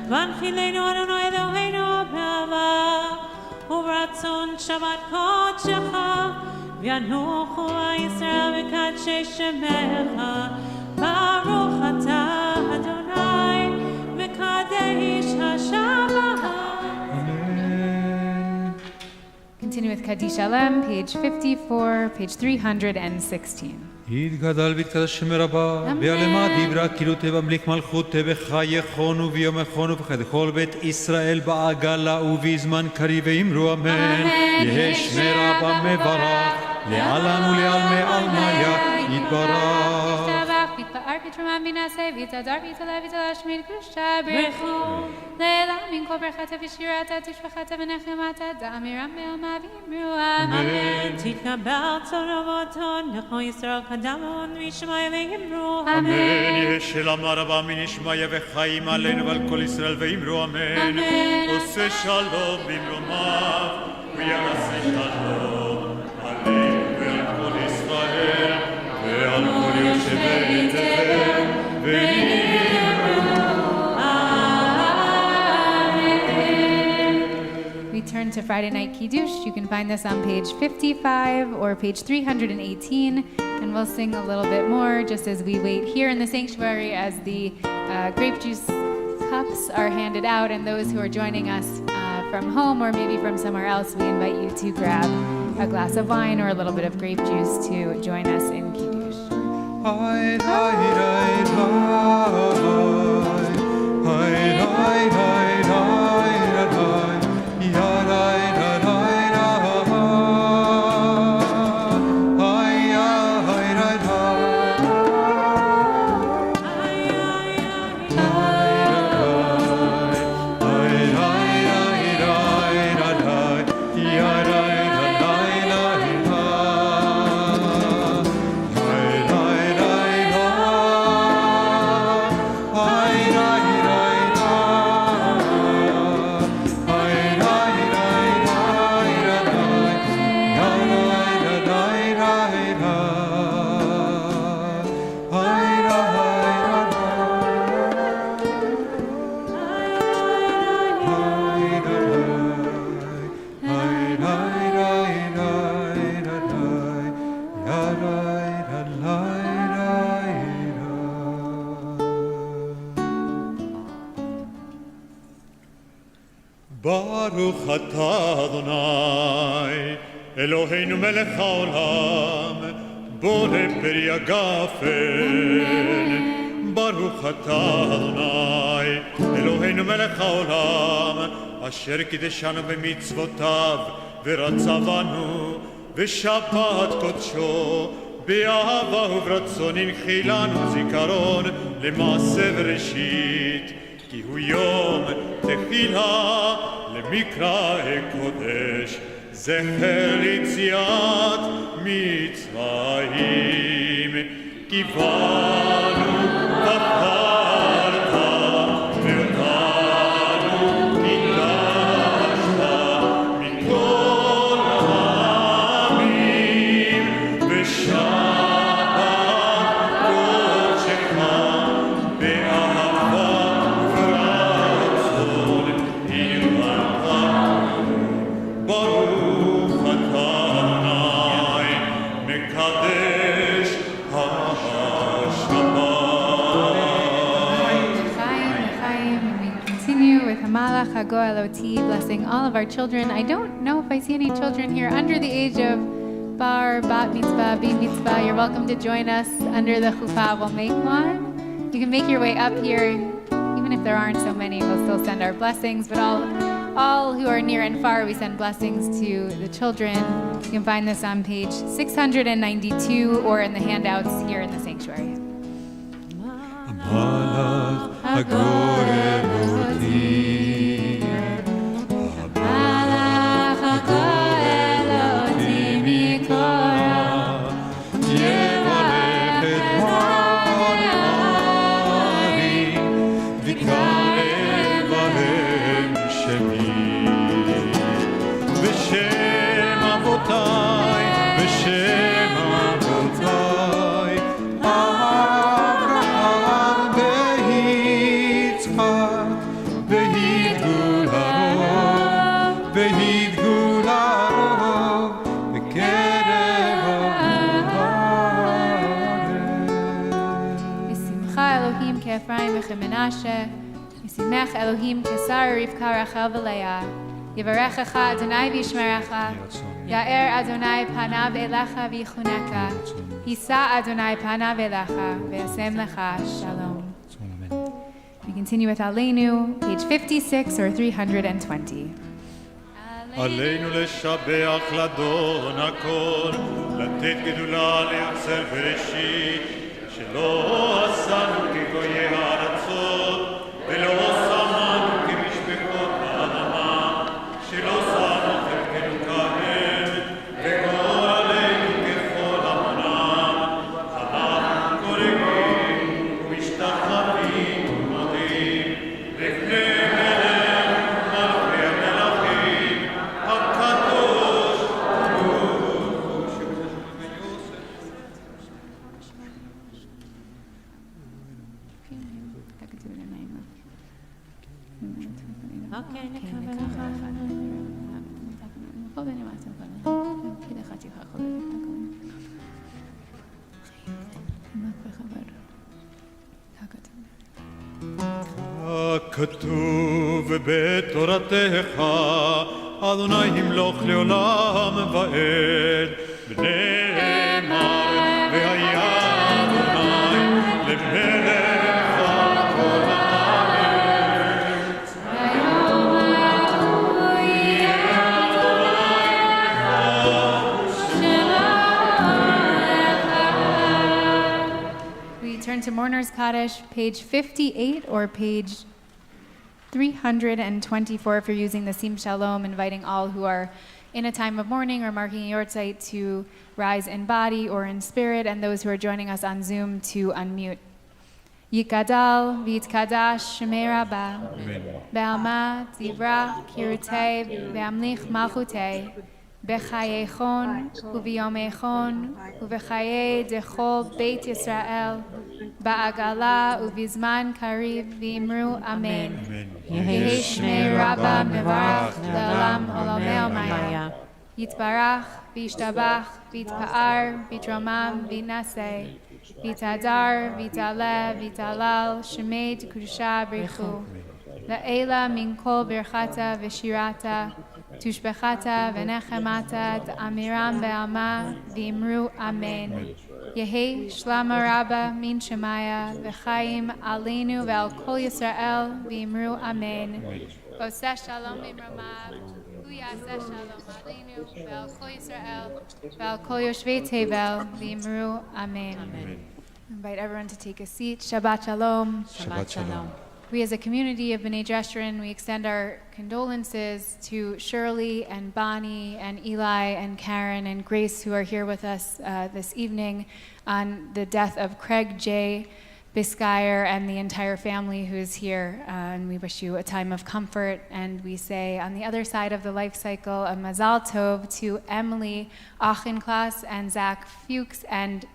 והנחילנו אדוני אלוהינו באהבה וברצון שבת קודשך, וינוחו ישראל בקדשי שמך. ברוך אתה אדוני מקדש השבת. Continue with Kaddish Shalom, page 54, page 316. יתגדל ויתקדש שם רבה, ויעלמה דיברה כאילו תבמליך מלכות בחייכון וביומכון ובכל בית ישראל בעגלה ובזמן קריב ואמרו אמן. יהא שמי רבה מברך, לעלם ולעלמי עלמיה יתברך. יתפאר בתרומה מנעשה, ויתהדר ויתעלה ויתלשמיד קדושה ברכו. לעילם מן כל ברכתה ושירתה תשבחתה ונחמתה, דאמירם בעלמה ואמרו אמן. תתקבל צאן ובטון, לכל ישראל קדמון וישמעיה ואמרו אמן. יהא שלמה רבה מנשמעיה וחיים עלינו ועל כל ישראל ואמרו אמן. עושה שלום במרומיו, ויעשה שלום עלינו ועל כל ישראל ועל כל יושבי תבל ואמרו We turn to Friday Night Kiddush. You can find this on page 55 or page 318, and we'll sing a little bit more just as we wait here in the sanctuary as the grape juice cups are handed out, and those who are joining us from home or maybe from somewhere else, we invite you to grab a glass of wine or a little bit of grape juice to join us in Kiddush. ברוך אתה אדוני אלוהינו מלך העולם בורא פרי הגפן. ברוך אתה אדוני אלוהינו מלך העולם אשר קידשנו במצוותיו ורצה בנו בשבת קודשו באהבה וברצון הנחיל לנו זיכרון למעשה וראשית, כי הוא יום תחילה למקרא קודש, זכר ליציאת מצרים. קיבלנו בחרת ואותנו קידשת מכל העמים, ושבת קודשך באהבה וברצון הלבנת. ברוך אתה אדוני מקדש with Hamalach Hago Eloti, blessing all of our children. I don't know if I see any children here under the age of bar, bat mitzvah, bar mitzvah. You're welcome to join us under the chuppah. We'll make one. You can make your way up here. Even if there aren't so many, we'll still send our blessings. But all who are near and far, we send blessings to the children. You can find this on page 692 or in the handouts here in the sanctuary. המלאך הגואל אותי, המלאך הגואל אותי מכל רע, יברך את הערים, ויקרב בהם שמי. בשם אבותיי, בשם אבותיי, Ephraim v'Menashe, Yisimech Elohim Kesar Rivka Rachel v'Leah, Yivarechecha Adonai v'Yishmerecha, Ya'er Adonai panav elecha v'yichuneka, Yisa Adonai panav elecha v'yasem lecha shalom. We continue with Aleinu, page 56 or 320. עלינו לשבח לדון הכל, לתת גדולה ליוצר בראשית, שלא עשנו כגויי הארצות, ולא שמנו כמשפחות באדמה, שלא שמו חלקנו כהם, וגורלנו ככל המונם. אנחנו קוראים ומשתחווים ומודים לפני מלך מלכי המלכים, הקדוש ברוך הוא. אוקיי, נקבל לך. כתוב בתורתך, אדוני ימלוך לעולם ועד, ונאמר והיה אדוני למלך על כל הארץ. והיום ההוא יהיה We turn to Mourner's Kaddish, page 58 or page 324 if you're using the Sim Shalom, inviting all who are in a time of mourning or marking your site to rise in body or in spirit, and those who are joining us on Zoom to unmute. Yikadal v'yitkadash shemei Rabba, be'alma tivrach kirutei ve'amlich malchutei, b'chayechon u'v'yomechon u'v'chayei dechol Beit Yisrael, ba'agala u'vizman kariv v'imru amen. Yehi shmei Rabba mevarach le'olam olamei omaya. Yitbarach v'yishtabach v'yitpa'ar v'yitromam v'yinaseh, v'yitadar v'yitaleh v'yitalal shemei t'kudusha b'richu. La'ela min kol birchata v'shirata, tushbechata v'nechemata t'amiram be'alma v'imru amen. Yehi shlama rabba min shemaya v'chaim aleinu ve'al kol Yisrael v'imru amen. Oseh shalom b'mromav, hu yaseh shalom aleinu, ve'al kol Yisrael, ve'al kol yoshvei tevel, v'imru amen. I invite everyone to take a seat. Shabbat Shalom. Shabbat Shalom. We as a community of B'nai Jeshurun, we extend our condolences to Shirley and Bonnie and Eli and Karen and Grace who are here with us this evening on the death of Craig J. Biscayr and the entire family who is here. And we wish you a time of comfort. And we say on the other side of the life cycle, a Mazal Tov to Emily Auchinclass and Zach Fuchs and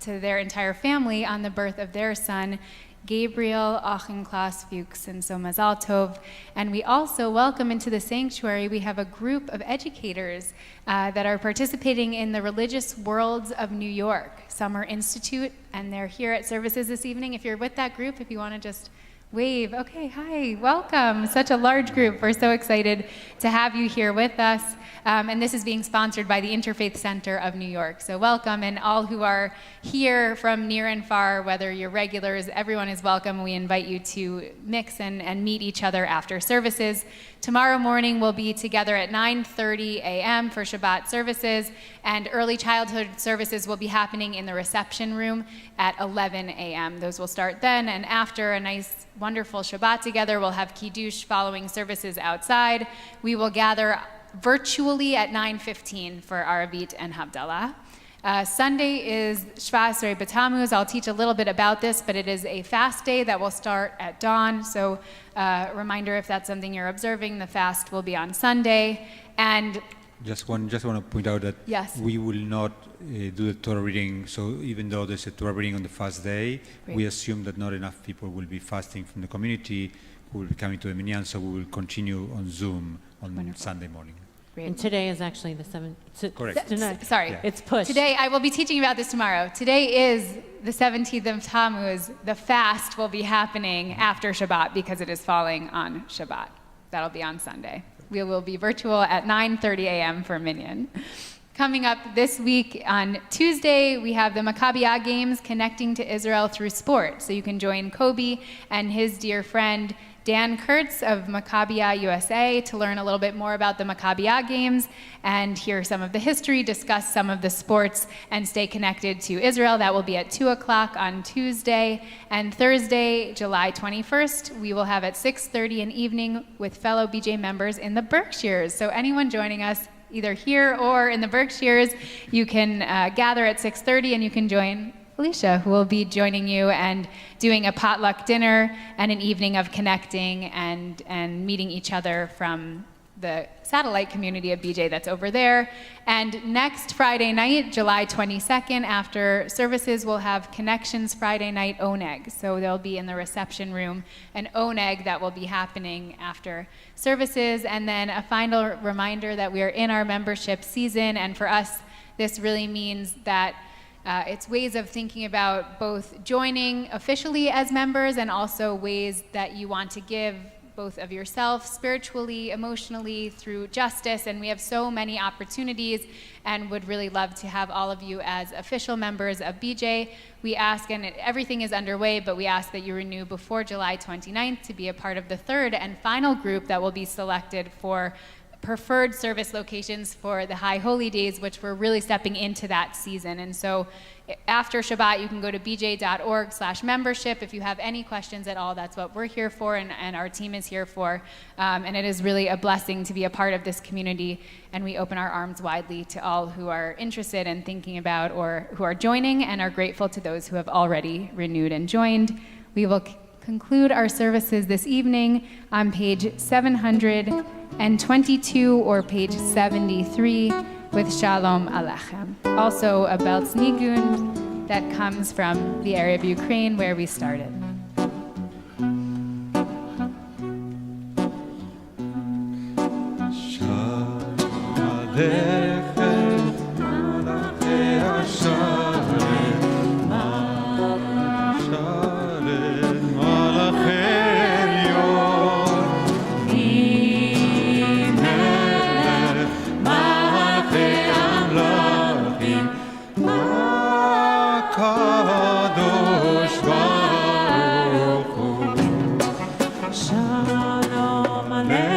to their entire family on the birth of their son, Gabriel Auchinclass Fuchs, and so Mazal Tov. And we also welcome into the sanctuary, we have a group of educators that are participating in the Religious Worlds of New York Summer Institute, and they're here at services this evening. If you're with that group, if you want to just wave. Okay, hi, welcome. Such a large group. We're so excited to have you here with us. And this is being sponsored by the Interfaith Center of New York. So welcome, and all who are here from near and far, whether you're regulars, everyone is welcome. We invite you to mix and meet each other after services. Tomorrow morning we'll be together at 9:30 a.m. for Shabbat services, and early childhood services will be happening in the reception room at 11 a.m. Those will start then, and after a nice, wonderful Shabbat together, we'll have Kiddush following services outside. We will gather virtually at 9:15 for Arabit and Havdalah. Sunday is Shvat Esrei B'Tammuz. I'll teach a little bit about this, but it is a fast day that will start at dawn. So reminder, if that's something you're observing, the fast will be on Sunday. And Just want to point out that Yes. we will not do the Torah reading. So even though there's a Torah reading on the fast day, Great. we assume that not enough people will be fasting from the community who will be coming to the minyan. So we will continue on Zoom on Wonderful. Sunday morning. And today is actually the 7th. Correct. Tonight. Sorry. Yeah. It's pushed. Today, I will be teaching about this tomorrow. Today is the 17th of Tammuz. The fast will be happening after Shabbat because it is falling on Shabbat. That'll be on Sunday. We will be virtual at 9:30 a.m. for Minyan. Coming up this week on Tuesday, we have the Maccabiah Games connecting to Israel through sport. So you can join Kobe and his dear friend Dan Kurtz of Maccabiah USA to learn a little bit more about the Maccabiah Games and hear some of the history, discuss some of the sports, and stay connected to Israel. That will be at 2 o'clock on Tuesday. And Thursday, July 21st, we will have at 6:30 an evening with fellow BJ members in the Berkshires. So anyone joining us either here or in the Berkshires, you can gather at 6:30 and you can join Felicia, who will be joining you and doing a potluck dinner and an evening of connecting and meeting each other from the satellite community of BJ that's over there. And next Friday night, July 22nd, after services, we'll have Connections Friday Night Oneg. So they'll be in the reception room, an Oneg that will be happening after services. And then a final reminder that we are in our membership season, and for us, this really means that it's ways of thinking about both joining officially as members and also ways that you want to give both of yourself spiritually, emotionally, through justice. And we have so many opportunities and would really love to have all of you as official members of BJ. We ask, and everything is underway, but we ask that you renew before July 29th to be a part of the third and final group that will be selected for preferred service locations for the High Holy Days, which we're really stepping into that season. And so after Shabbat, you can go to bj.org/membership. If you have any questions at all, that's what we're here for and our team is here for. And it is really a blessing to be a part of this community. And we open our arms widely to all who are interested in thinking about or who are joining, and are grateful to those who have already renewed and joined. We will conclude our services this evening on page 722 or page 73 with Shalom Aleichem. Also a Belz Nigun that comes from the area of Ukraine where we started. Shalom Aleichem.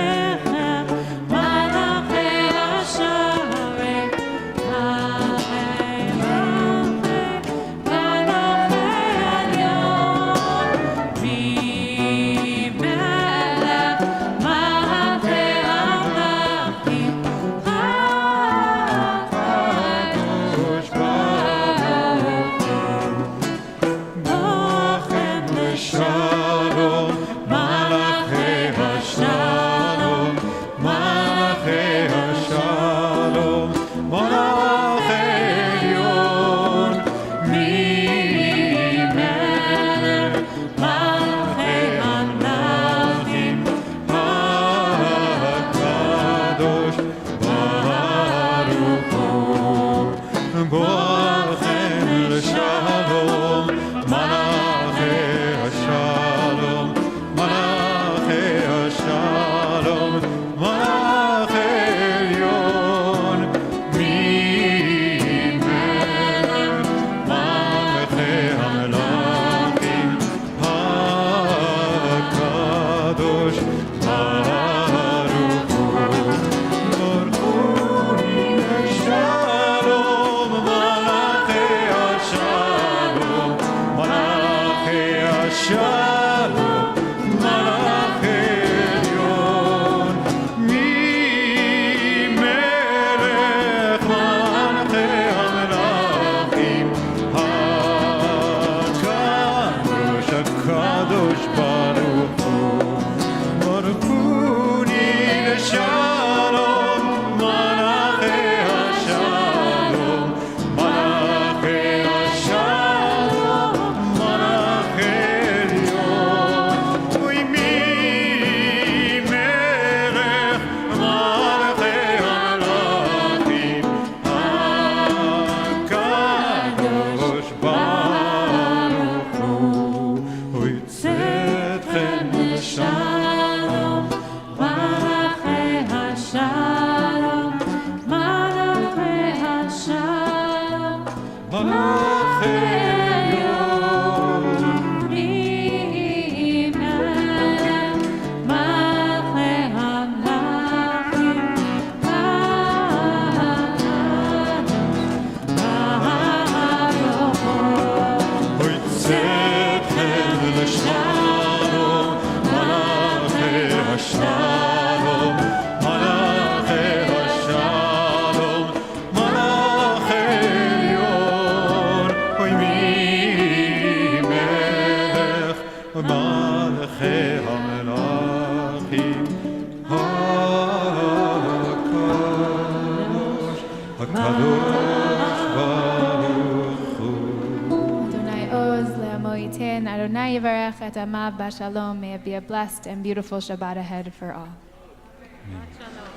et amav b'shalom. May it be a blessed and beautiful Shabbat ahead for all. Shalom.